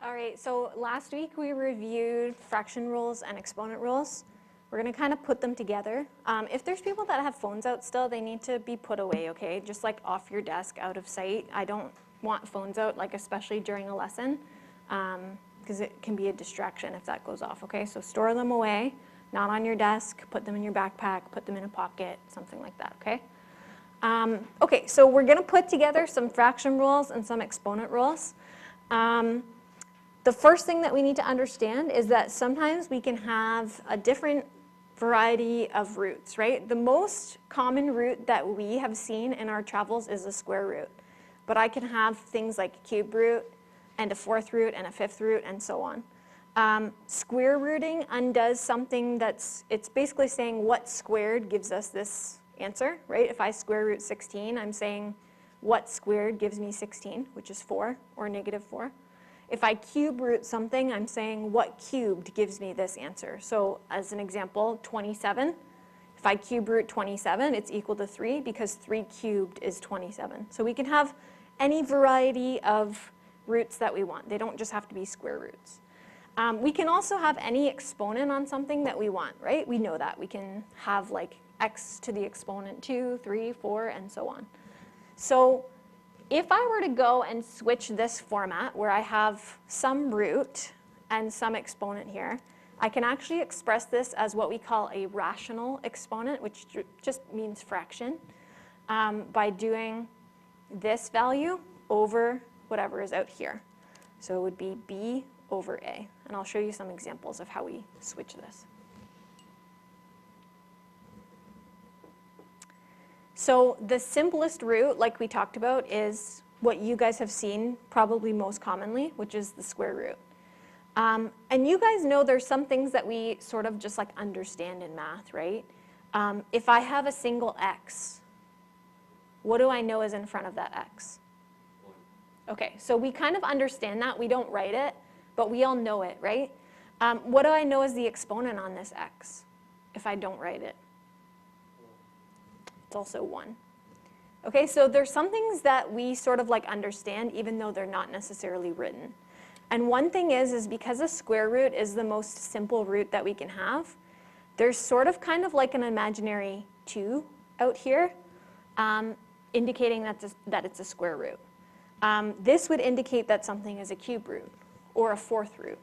All right, so last week we reviewed fraction rules and exponent rules. We're going to kind of put them together. If there's people that have phones out still, they need to be put away, okay? Just like off your desk, out of sight. I don't want phones out, like especially during a lesson, because it can be a distraction if that goes off, okay? So store them away, not on your desk, put them in your backpack, put them in a pocket, something like that, okay? Okay, so we're going to put together some fraction rules and some exponent rules. The first thing that we need to understand is that sometimes we can have a different variety of roots, right? The most common root that we have seen in our travels is a square root. But I can have things like a cube root and a fourth root and a fifth root and so on. Square rooting undoes something it's basically saying what squared gives us this answer, right? If I square root 16, I'm saying what squared gives me 16, which is 4 or negative 4. If I cube root something, I'm saying what cubed gives me this answer. So as an example, 27. If I cube root 27, it's equal to 3 because 3 cubed is 27. So we can have any variety of roots that we want. They don't just have to be square roots. We can also have any exponent on something that we want, right? We know that. We can have like x to the exponent 2, 3, 4, and so on. So if I were to go and switch this format where I have some root and some exponent here, I can actually express this as what we call a rational exponent, which just means fraction, by doing this value over whatever is out here. So it would be b over a. And I'll show you some examples of how we switch this. So the simplest root, like we talked about, is what you guys have seen probably most commonly, which is the square root. And you guys know there's some things that we sort of just like understand in math, right? If I have a single x, what do I know is in front of that x? Okay, so we kind of understand that. We don't write it, but we all know it, right? What do I know is the exponent on this x if I don't write it? It's also 1. Okay, so there's some things that we sort of like understand even though they're not necessarily written. And one thing is because a square root is the most simple root that we can have, there's sort of kind of like an imaginary 2 out here, indicating that it's a square root. This would indicate that something is a cube root or a fourth root.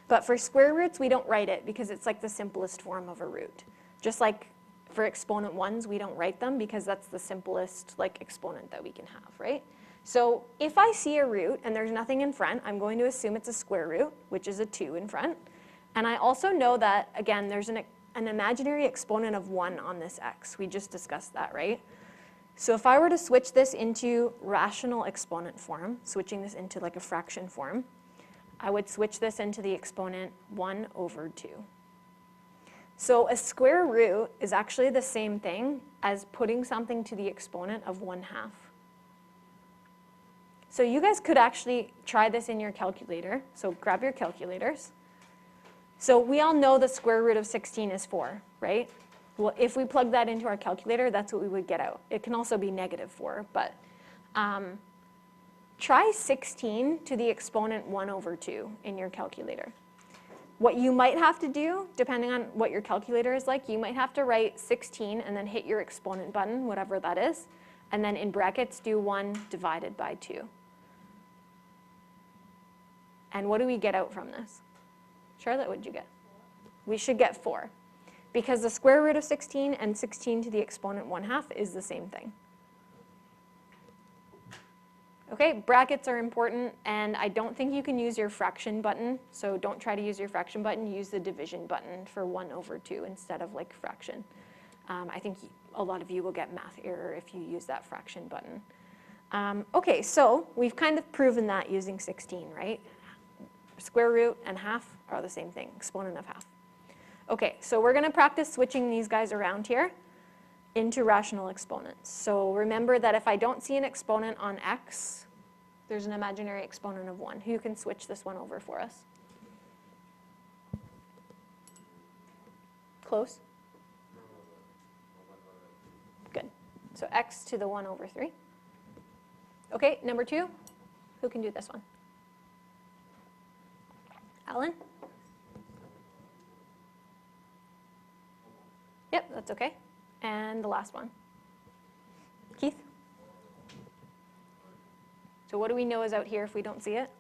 But for square roots, we don't write it because it's like the simplest form of a root. Just like for exponent 1s, we don't write them because that's the simplest like exponent that we can have, right? So if I see a root and there's nothing in front, I'm going to assume it's a square root, which is a 2 in front. And I also know that, again, there's an imaginary exponent of 1 on this x. We just discussed that, right? So if I were to switch this into rational exponent form, switching this into like a fraction form, I would switch this into the exponent 1 over 2. So a square root is actually the same thing as putting something to the exponent of 1/2. So you guys could actually try this in your calculator. So grab your calculators. So we all know the square root of 16 is 4, right? Well, if we plug that into our calculator, that's what we would get out. It can also be negative 4, but try 16 to the exponent 1 over 2 in your calculator. What you might have to do, depending on what your calculator is like, you might have to write 16 and then hit your exponent button, whatever that is, and then in brackets do 1 divided by 2. And what do we get out from this? Charlotte, what did you get? We should get 4. Because the square root of 16 and 16 to the exponent 1/2 is the same thing. Okay, brackets are important, and I don't think you can use your fraction button, so don't try to use your fraction button. Use the division button for 1 over 2 instead of like fraction. I think a lot of you will get math error if you use that fraction button. Okay, so we've kind of proven that using 16, right? Square root and half are the same thing, exponent of half. Okay, so we're going to practice switching these guys around here into rational exponents. So remember that if I don't see an exponent on x, there's an imaginary exponent of 1. Who can switch this one over for us? Close? Good. So x to the 1 over 3. Okay, number 2. Who can do this one? Alan? Yep, that's okay. And the last one. Keith? So what do we know is out here if we don't see it?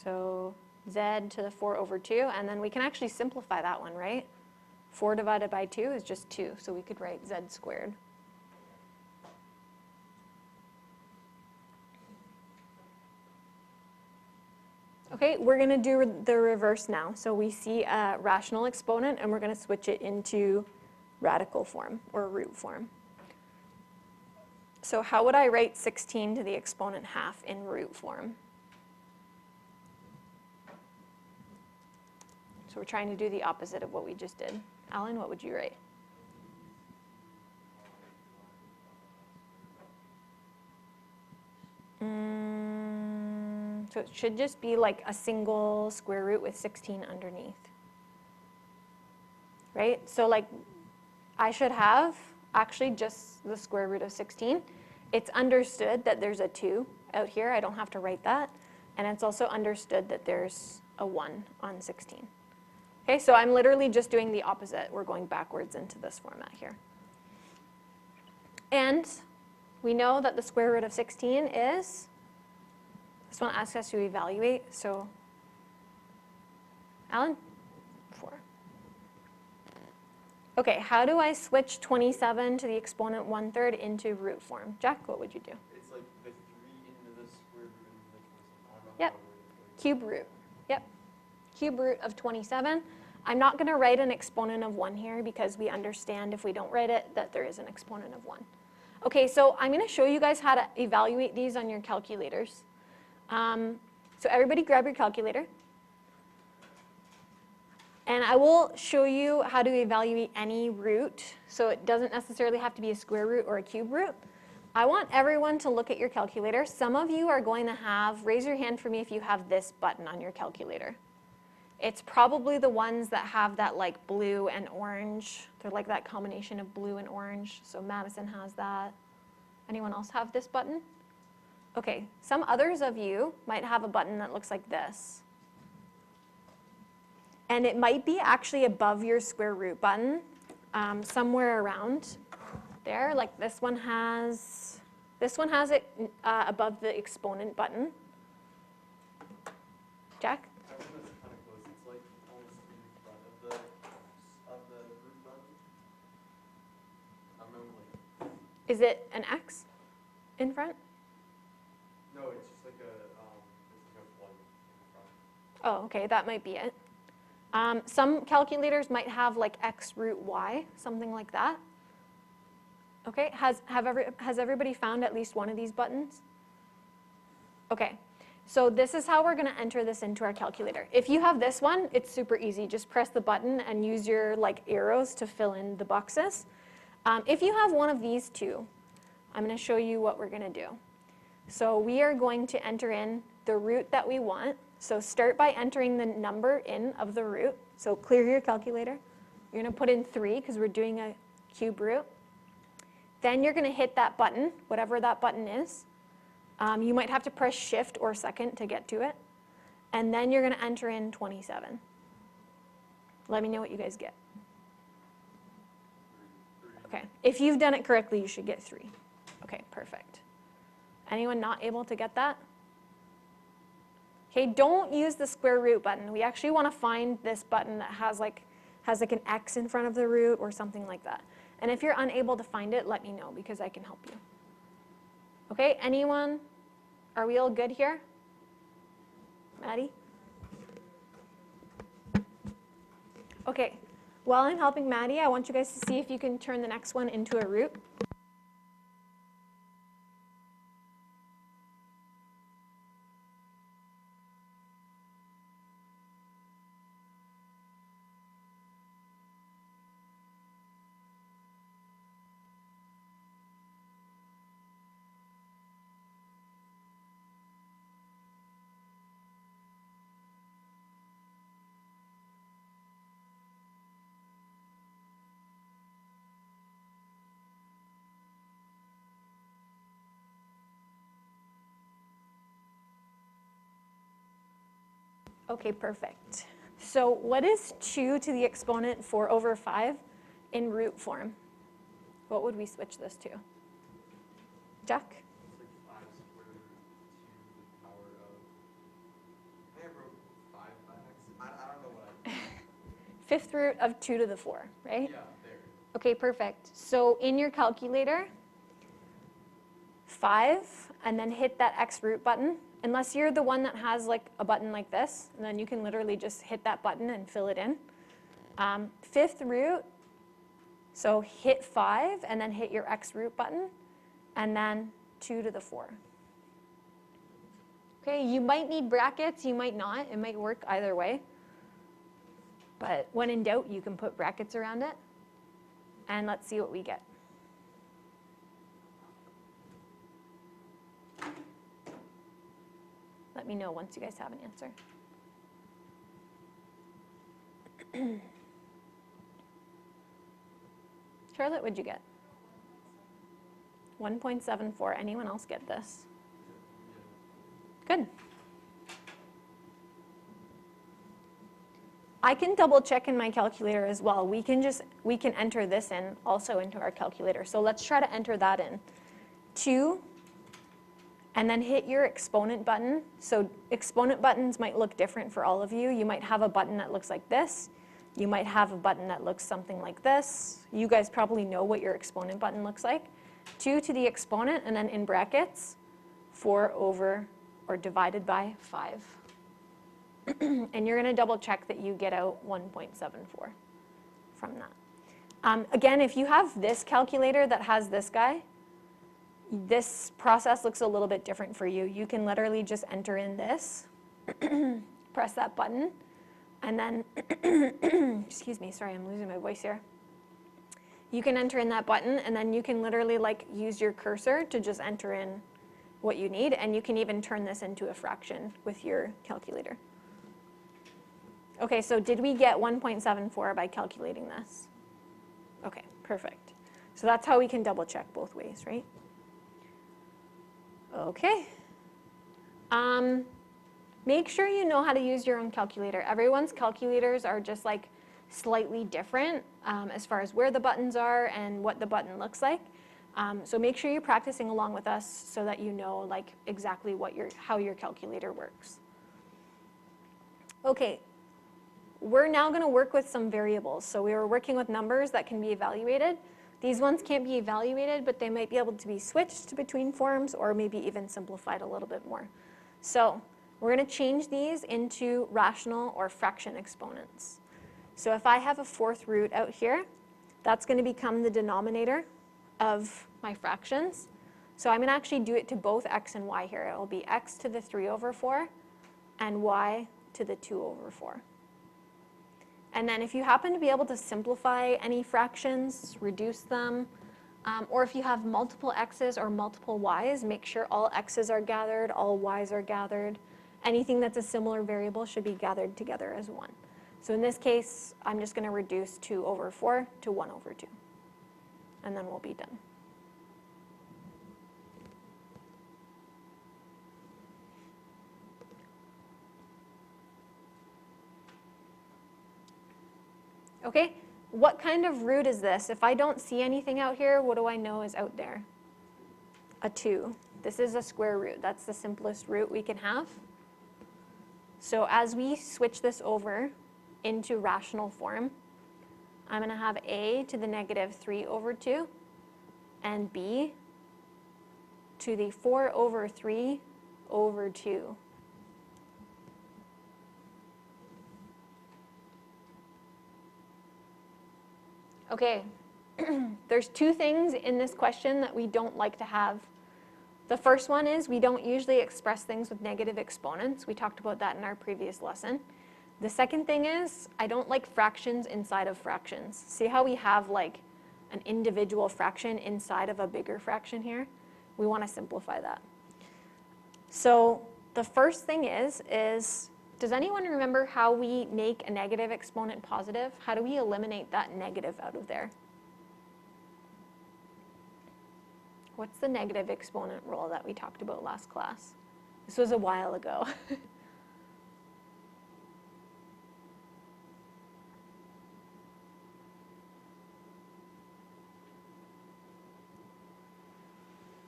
So z to the 4 over 2, and then we can actually simplify that one, right? 4 divided by 2 is just 2, so we could write z squared. Okay, we're going to do the reverse now. So we see a rational exponent, and we're going to switch it into radical form, or root form. So how would I write 16 to the exponent half in root form? So we're trying to do the opposite of what we just did. Alan, what would you write? So it should just be like a single square root with 16 underneath. Right? So like I should have actually just the square root of 16. It's understood that there's a 2 out here. I don't have to write that. And it's also understood that there's a 1 on 16. Okay, so I'm literally just doing the opposite. We're going backwards into this format here. And we know that the square root of 16 is, this one asks us to evaluate, so Alan? 4. Okay, how do I switch 27 to the exponent 1/3 into root form? Jack, what would you do? It's like the 3 into the square root of the 27. Yep, cube root. Yep, cube root of 27. I'm not going to write an exponent of 1 here because we understand if we don't write it that there is an exponent of 1. Okay, so I'm going to show you guys how to evaluate these on your calculators. So everybody grab your calculator. And I will show you how to evaluate any root. So it doesn't necessarily have to be a square root or a cube root. I want everyone to look at your calculator. Some of you are going to have, raise your hand for me if you have this button on your calculator. It's probably the ones that have that like blue and orange. They're like that combination of blue and orange. So Madison has that. Anyone else have this button? Okay, some others of you might have a button that looks like this. And it might be actually above your square root button, somewhere around there. Like this one has it above the exponent button. Jack? I think that's kind of close. It's like almost in front of the root button. I'm like. Is it an X in front? No, it's just like a 1 in front. Oh, okay, that might be it. Some calculators might have like X root Y, something like that. Okay, has everybody found at least one of these buttons? Okay, so this is how we're going to enter this into our calculator. If you have this one, it's super easy. Just press the button and use your like arrows to fill in the boxes. If you have one of these two, I'm going to show you what we're going to do. So we are going to enter in the root that we want. So start by entering the number in of the root. So clear your calculator. You're going to put in 3 because we're doing a cube root. Then you're going to hit that button, whatever that button is. You might have to press shift or second to get to it. And then you're going to enter in 27. Let me know what you guys get. Okay, if you've done it correctly, you should get 3. Okay, perfect. Anyone not able to get that? Okay, don't use the square root button. We actually want to find this button that has like an X in front of the root or something like that. And if you're unable to find it, let me know because I can help you. Okay, anyone? Are we all good here? Maddie? Okay, while I'm helping Maddie, I want you guys to see if you can turn the next one into a root. Okay, perfect. So what is 2 to the exponent 4 over 5 in root form? What would we switch this to? Jack? It's like 5 squared root 2 to the power of, I think I wrote 5 by accident. I don't know what I did. Fifth root of 2 to the 4, right? Yeah, there. Okay, perfect. So in your calculator, 5, and then hit that X root button. Unless you're the one that has like a button like this, and then you can literally just hit that button and fill it in. Fifth root, so hit 5, and then hit your X root button, and then 2 to the 4. Okay, you might need brackets, you might not. It might work either way. But when in doubt, you can put brackets around it. And let's see what we get. Let me know once you guys have an answer. Charlotte, what'd you get? 1.74. Anyone else get this? Good. I can double check in my calculator as well. We can enter this in also into our calculator. So let's try to enter that in. 2, and then hit your exponent button. So exponent buttons might look different for all of you. You might have a button that looks like this. You might have a button that looks something like this. You guys probably know what your exponent button looks like. 2 to the exponent, and then in brackets, 4 over or divided by 5. And you're going to double check that you get out 1.74 from that. Again, if you have this calculator that has this guy, this process looks a little bit different for you. You can literally just enter in this, press that button, and then, excuse me, sorry, I'm losing my voice here. You can enter in that button, and then you can literally like use your cursor to just enter in what you need, and you can even turn this into a fraction with your calculator. Okay, so did we get 1.74 by calculating this? Okay, perfect. So that's how we can double check both ways, right? Okay. Make sure you know how to use your own calculator. Everyone's calculators are just like slightly different as far as where the buttons are and what the button looks like. So make sure you're practicing along with us so that you know like exactly what how your calculator works. Okay. We're now going to work with some variables. So we were working with numbers that can be evaluated. These ones can't be evaluated, but they might be able to be switched between forms or maybe even simplified a little bit more. So we're going to change these into rational or fraction exponents. So if I have a 4th root out here, that's going to become the denominator of my fractions. So I'm going to actually do it to both x and y here. It will be x to the 3 over 4 and y to the 2 over 4. And then if you happen to be able to simplify any fractions, reduce them, or if you have multiple x's or multiple y's, make sure all x's are gathered, all y's are gathered. Anything that's a similar variable should be gathered together as 1. So in this case, I'm just going to reduce 2 over 4 to 1 over 2. And then we'll be done. Okay, what kind of root is this? If I don't see anything out here, what do I know is out there? A 2. This is a square root. That's the simplest root we can have. So as we switch this over into rational form, I'm going to have a to the negative 3 over 2 and b to the 4 over 3 over 2. Okay, there's 2 things in this question that we don't like to have. The first one is we don't usually express things with negative exponents. We talked about that in our previous lesson. The second thing is I don't like fractions inside of fractions. See how we have like an individual fraction inside of a bigger fraction here? We want to simplify that. So the first thing is does anyone remember how we make a negative exponent positive? How do we eliminate that negative out of there? What's the negative exponent rule that we talked about last class? This was a while ago.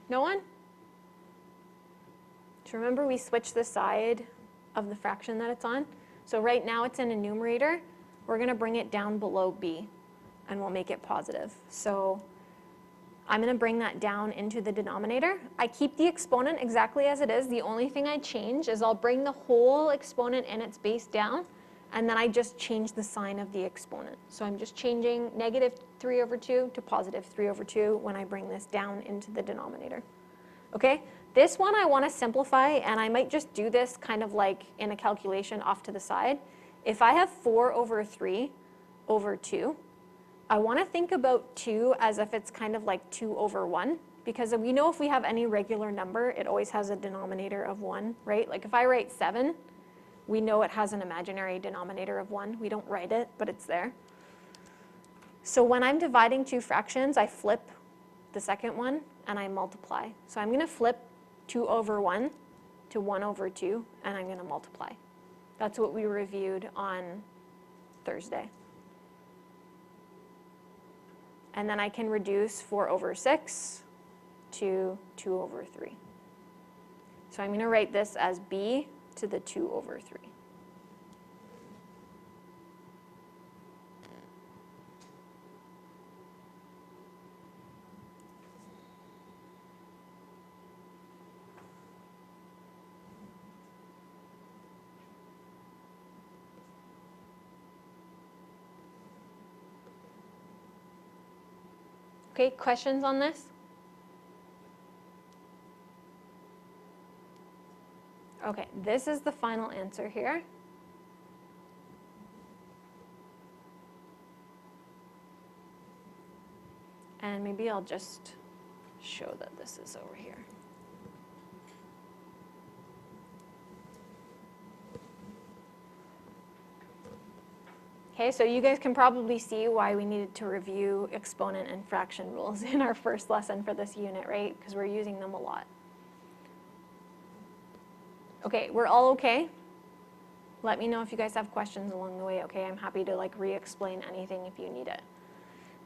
No one? So remember we switched the side of the fraction that it's on? So right now it's in a numerator. We're going to bring it down below b, and we'll make it positive. So I'm going to bring that down into the denominator. I keep the exponent exactly as it is. The only thing I change is I'll bring the whole exponent and its base down, and then I just change the sign of the exponent. So I'm just changing negative 3 over 2 to positive 3 over 2 when I bring this down into the denominator. Okay? This one I want to simplify, and I might just do this kind of like in a calculation off to the side. If I have 4 over 3 over 2, I want to think about 2 as if it's kind of like 2 over 1, because we know if we have any regular number, it always has a denominator of 1, right? Like if I write 7, we know it has an imaginary denominator of 1. We don't write it, but it's there. So when I'm dividing two fractions, I flip the second one and I multiply. So I'm going to flip 2 over 1 to 1 over 2, and I'm going to multiply. That's what we reviewed on Thursday. And then I can reduce 4 over 6 to 2 over 3. So I'm going to write this as b to the 2 over 3. Okay, questions on this? Okay, this is the final answer here. And maybe I'll just show that this is over here. Okay, so you guys can probably see why we needed to review exponent and fraction rules in our first lesson for this unit, right? Because we're using them a lot. Okay, we're all okay? Let me know if you guys have questions along the way, okay? I'm happy to like re-explain anything if you need it.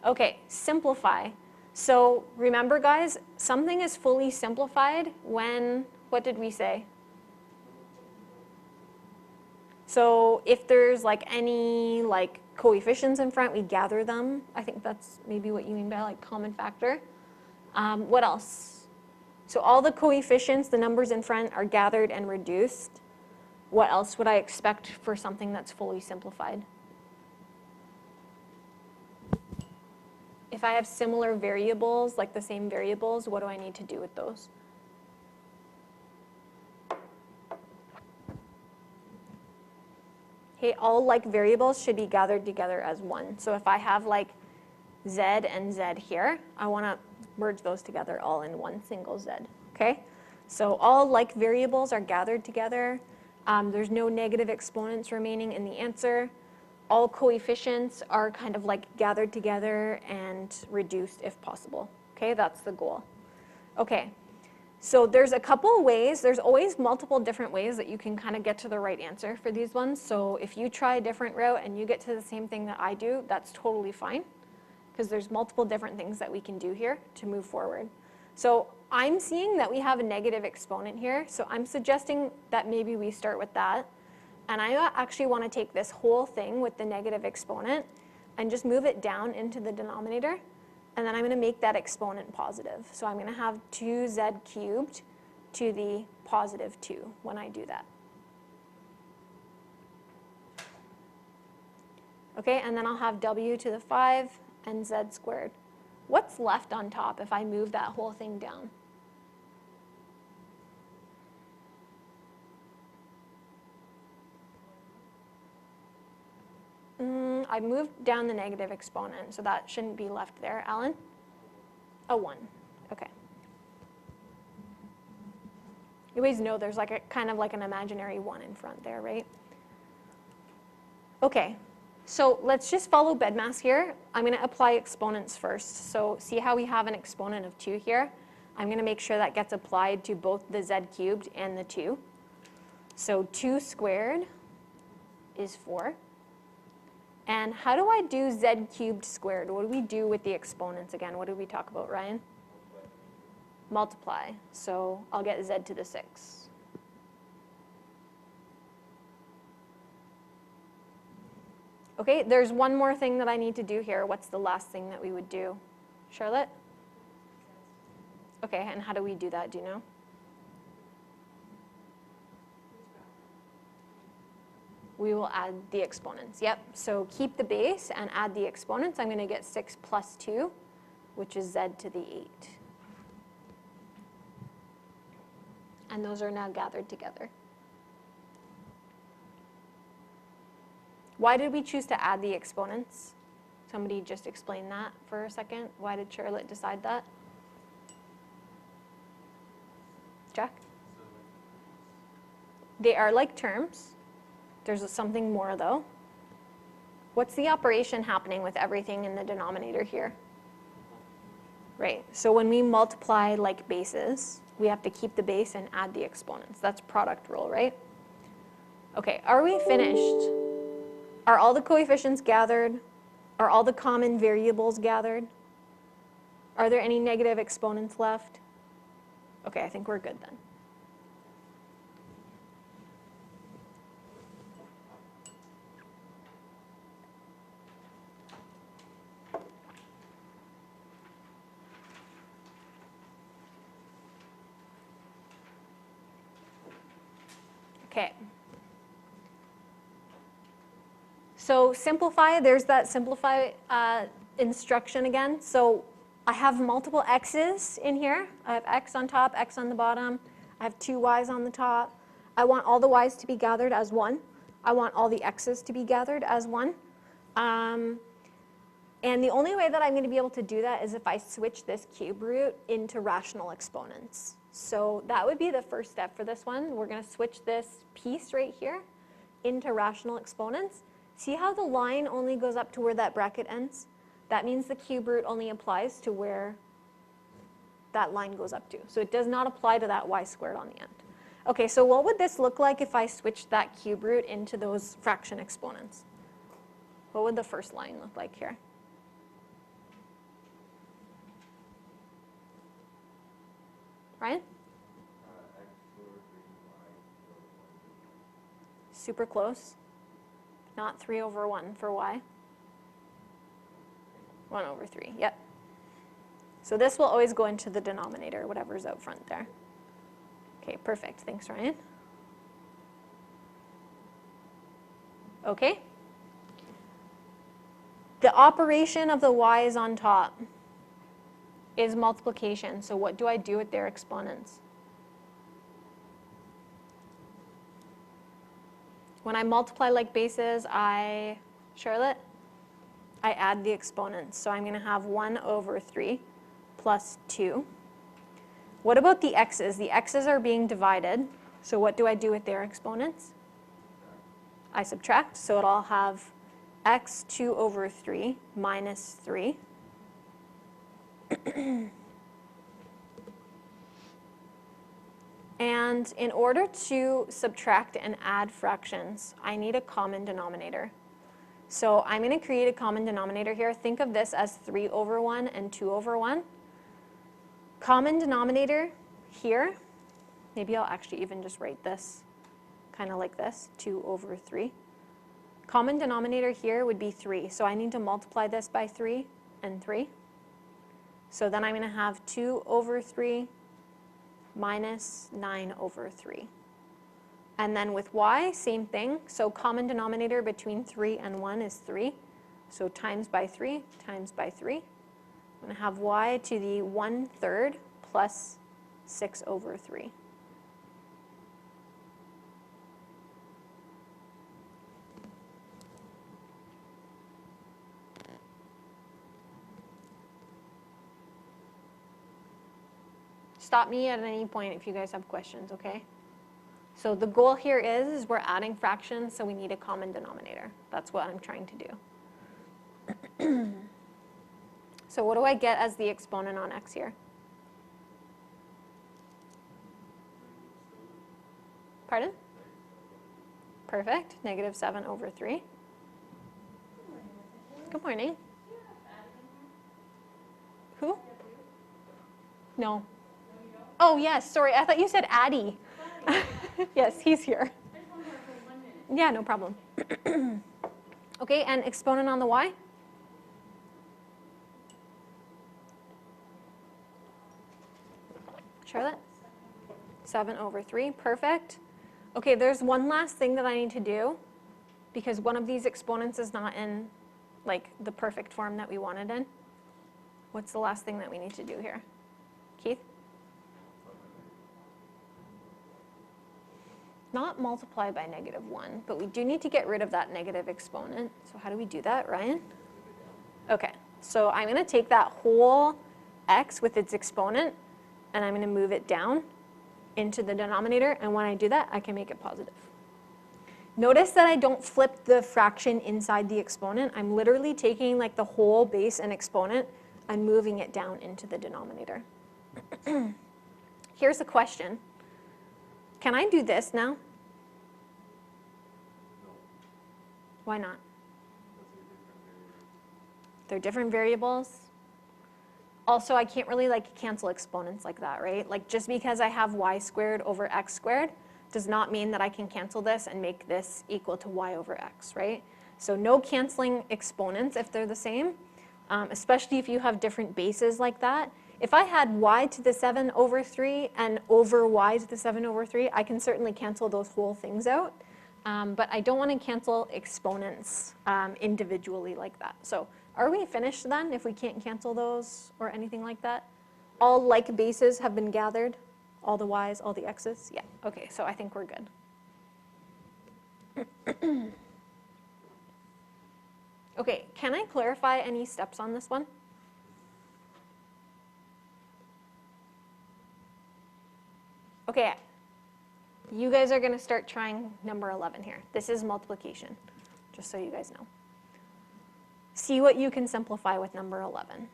Okay, simplify. So remember guys, something is fully simplified when, what did we say? So if there's like any like coefficients in front, we gather them. I think that's maybe what you mean by like common factor. What else? So all the coefficients, the numbers in front, are gathered and reduced. What else would I expect for something that's fully simplified? If I have similar variables, like the same variables, what do I need to do with those? Okay, all like variables should be gathered together as one. So if I have like z and z here, I want to merge those together all in one single z, okay? So all like variables are gathered together. There's no negative exponents remaining in the answer. All coefficients are kind of like gathered together and reduced if possible. Okay, that's the goal. Okay, so there's a couple ways. There's always multiple different ways that you can kind of get to the right answer for these ones. So if you try a different route and you get to the same thing that I do, that's totally fine, because there's multiple different things that we can do here to move forward. So I'm seeing that we have a negative exponent here, so I'm suggesting that maybe we start with that. And I actually want to take this whole thing with the negative exponent and just move it down into the denominator. And then I'm going to make that exponent positive. So I'm going to have 2z cubed to the positive 2 when I do that. Okay, and then I'll have w to the 5 and z squared. What's left on top if I move that whole thing down? I moved down the negative exponent, so that shouldn't be left there. Alan? A 1. Okay. You always know there's like a kind of like an imaginary 1 in front there, right? Okay, so let's just follow BEDMAS here. I'm going to apply exponents first. So see how we have an exponent of 2 here? I'm going to make sure that gets applied to both the z cubed and the 2. So 2 squared is 4. And how do I do z cubed squared? What do we do with the exponents again? What did we talk about, Ryan? multiply. So I'll get z to the 6. Okay, there's one more thing that I need to do here. What's the last thing that we would do? Charlotte? Okay, and how do we do that? Do you know? We will add the exponents. Yep, so keep the base and add the exponents. I'm going to get 6 plus 2, which is z to the 8. And those are now gathered together. Why did we choose to add the exponents? Somebody just explain that for a second. Why did Charlotte decide that? Jack? They are like terms. There's something more though. What's the operation happening with everything in the denominator here? Right, so when we multiply like bases, we have to keep the base and add the exponents. That's product rule, right? Okay, are we finished? Are all the coefficients gathered? Are all the common variables gathered? Are there any negative exponents left? Okay, I think we're good then. Okay. So simplify, there's that simplify instruction again. So I have multiple x's in here. I have x on top, x on the bottom. I have 2 y's on the top. I want all the y's to be gathered as 1. I want all the x's to be gathered as 1. And the only way that I'm going to be able to do that is if I switch this cube root into rational exponents. So that would be the first step for this one. We're going to switch this piece right here into rational exponents. See how the line only goes up to where that bracket ends? That means the cube root only applies to where that line goes up to. So it does not apply to that y squared on the end. Okay, so what would this look like if I switched that cube root into those fraction exponents? What would the first line look like here? Ryan? Super close. Not 3 over 1 for y. 1 over 3, yep. So this will always go into the denominator, whatever's out front there. Okay, perfect. Thanks, Ryan. Okay. The operation of the y's on top is multiplication. So what do I do with their exponents? When I multiply like bases, Charlotte, I add the exponents. So I'm going to have 1 over 3 plus 2. What about the x's? The x's are being divided. So what do I do with their exponents? I subtract. So it'll have x 2 over 3 minus 3. And in order to subtract and add fractions, I need a common denominator. So I'm going to create a common denominator here. Think of this as 3 over 1 and 2 over 1. Common denominator here, maybe I'll actually even just write this kind of like this, 2 over 3. Common denominator here would be 3. So I need to multiply this by 3 and 3. So then I'm going to have 2 over 3 minus 9 over 3. And then with y, same thing. So common denominator between 3 and 1 is 3. So times by 3 times by 3. I'm going to have y to the 1/3 plus 6 over 3. Stop me at any point if you guys have questions, okay? So the goal here is we're adding fractions, so we need a common denominator. That's what I'm trying to do. So what do I get as the exponent on x here? Pardon? Perfect. Negative 7 over 3. Good morning. Who? No. Oh, yes, sorry, I thought you said Addy. Yes, he's here. Yeah, no problem. Okay, and exponent on the y? Charlotte? 7/3, perfect. Okay, there's one last thing that I need to do because one of these exponents is not in like the perfect form that we wanted in. What's the last thing that we need to do here? Keith? Not multiply by -1, but we do need to get rid of that negative exponent. So how do we do that, Ryan? Okay, so I'm going to take that whole x with its exponent, and I'm going to move it down into the denominator, and when I do that, I can make it positive. Notice that I don't flip the fraction inside the exponent. I'm literally taking like the whole base and exponent and moving it down into the denominator. Here's a question. Can I do this now? No, Why not? because They're different variables. Also, I can't really like cancel exponents like that, right? Like just because I have y squared over x squared does not mean that I can cancel this and make this equal to y over x, right? So no canceling exponents if they're the same, especially if you have different bases like that. If I had y to the 7/3 and over y to the 7/3, I can certainly cancel those whole things out. But I don't want to cancel exponents individually like that. So are we finished then if we can't cancel those or anything like that? All like bases have been gathered? All the y's, all the x's? Yeah, okay, so I think we're good. Okay, can I clarify any steps on this one? Okay, you guys are going to start trying number 11 here. This is multiplication, just so you guys know. See what you can simplify with number 11,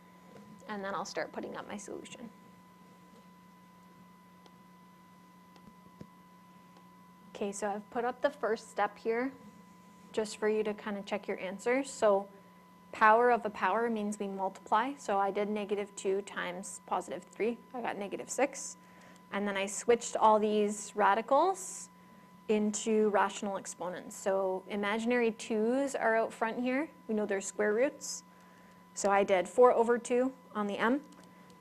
and then I'll start putting up my solution. Okay, so I've put up the first step here, just for you to kind of check your answers. So power of a power means we multiply. So I did -2 times +3. I got -6. And then I switched all these radicals into rational exponents. So imaginary 2's are out front here. We know they're square roots. So I did 4/2 on the m.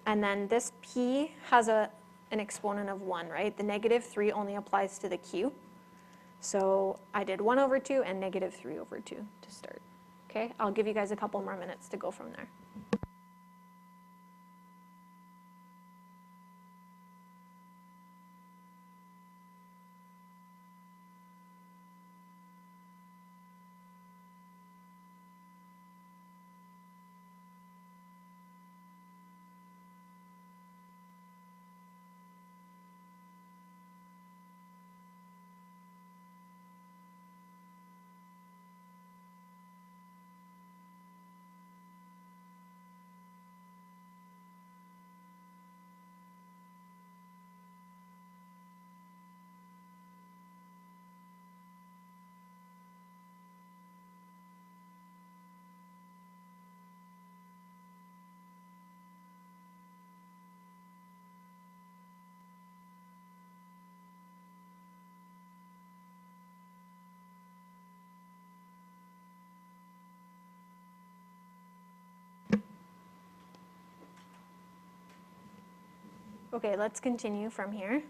And then this p has an exponent of 1, right? The -3 only applies to the q. So I did 1/2 and -3/2 to start. Okay, I'll give you guys a couple more minutes to go from there. Okay, let's continue from here.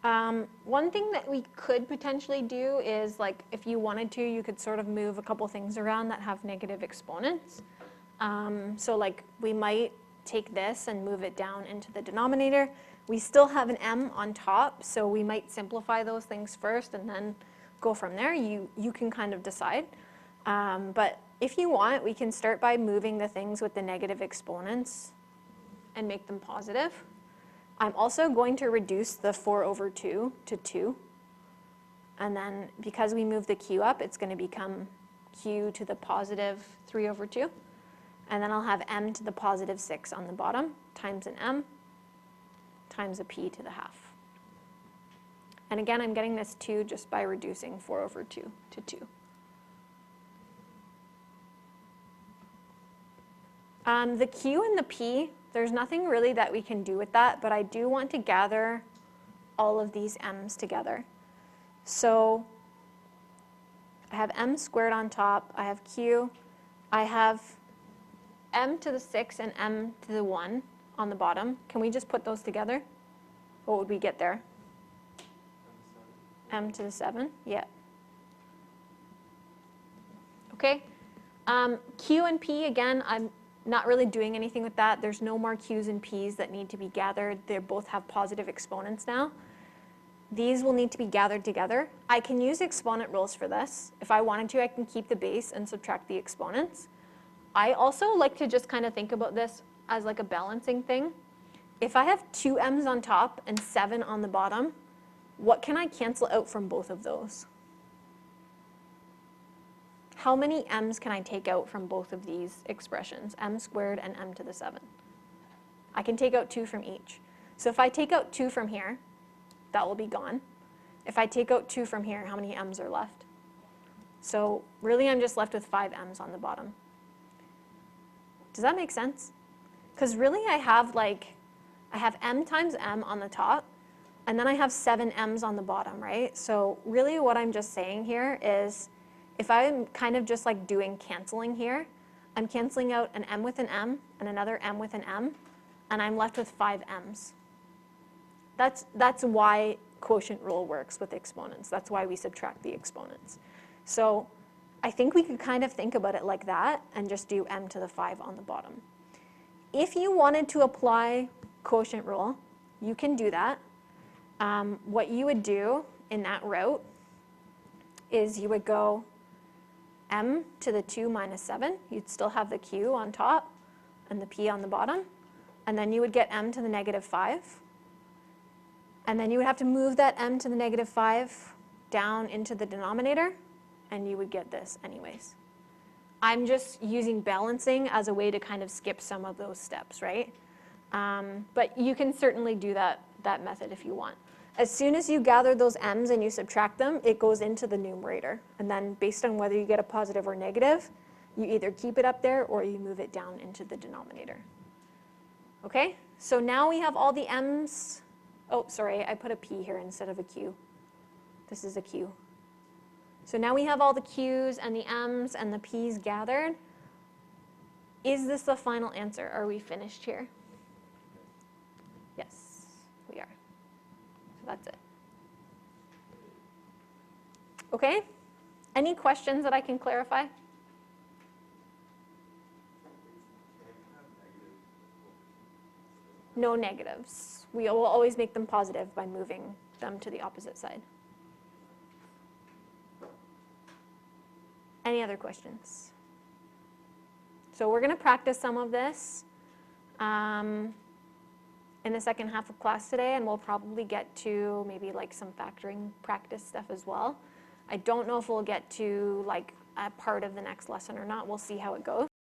One thing that we could potentially do is, like, if you wanted to, you could sort of move a couple things around that have negative exponents. So like we might take this and move it down into the denominator. We still have an m on top, so we might simplify those things first and then go from there. You can kind of decide. But if you want, we can start by moving the things with the negative exponents and make them positive. I'm also going to reduce the 4/2 to 2. And then because we move the q up, it's going to become q to the +3/2. And then I'll have m to the +6 on the bottom times an m times a p to the half. And again, I'm getting this 2 just by reducing 4/2 to 2. The q and the p There's nothing really that we can do with that, but I do want to gather all of these m's together. So I have m squared on top, I have q, I have m to the 6 and m to the 1 on the bottom. Can we just put those together? What would we get there? M to the 7, yeah. Okay, q and p, again, I'm not really doing anything with that. There's no more q's and p's that need to be gathered. They both have positive exponents now. These will need to be gathered together. I can use exponent rules for this. If I wanted to, I can keep the base and subtract the exponents. I also like to just kind of think about this as like a balancing thing. If I have 2 m's on top and 7 on the bottom, what can I cancel out from both of those? How many m's can I take out from both of these expressions, m squared and m to the 7? I can take out 2 from each. So if I take out 2 from here, that will be gone. If I take out 2 from here, how many m's are left? So really I'm just left with 5 m's on the bottom. Does that make sense? Because really I have m times m on the top, and then I have 7 m's on the bottom, right? So really what I'm just saying here is, if I'm kind of just like doing canceling here, I'm canceling out an m with an m and another m with an m, and I'm left with 5 m's. That's why quotient rule works with exponents. That's why we subtract the exponents. So I think we could kind of think about it like that and just do m to the 5 on the bottom. If you wanted to apply quotient rule, you can do that. What you would do in that route is you would go m to the 2 minus 7. You'd still have the q on top and the p on the bottom. And then you would get m to the negative 5. And then you would have to move that m to the negative 5 down into the denominator, and you would get this anyways. I'm just using balancing as a way to kind of skip some of those steps, right? But you can certainly do that method if you want. As soon as you gather those m's and you subtract them, it goes into the numerator. And then based on whether you get a positive or negative, you either keep it up there or you move it down into the denominator. Okay, so now we have all the m's. Oh, sorry, I put a p here instead of a q. This is a q. So now we have all the q's and the m's and the p's gathered. Is this the final answer? Are we finished here? Yes, we are. So that's it. Okay, any questions that I can clarify? No negatives. We will always make them positive by moving them to the opposite side. Any other questions? So we're going to practice some of this in the second half of class today, and we'll probably get to maybe like some factoring practice stuff as well. I don't know if we'll get to like a part of the next lesson or not. We'll see how it goes.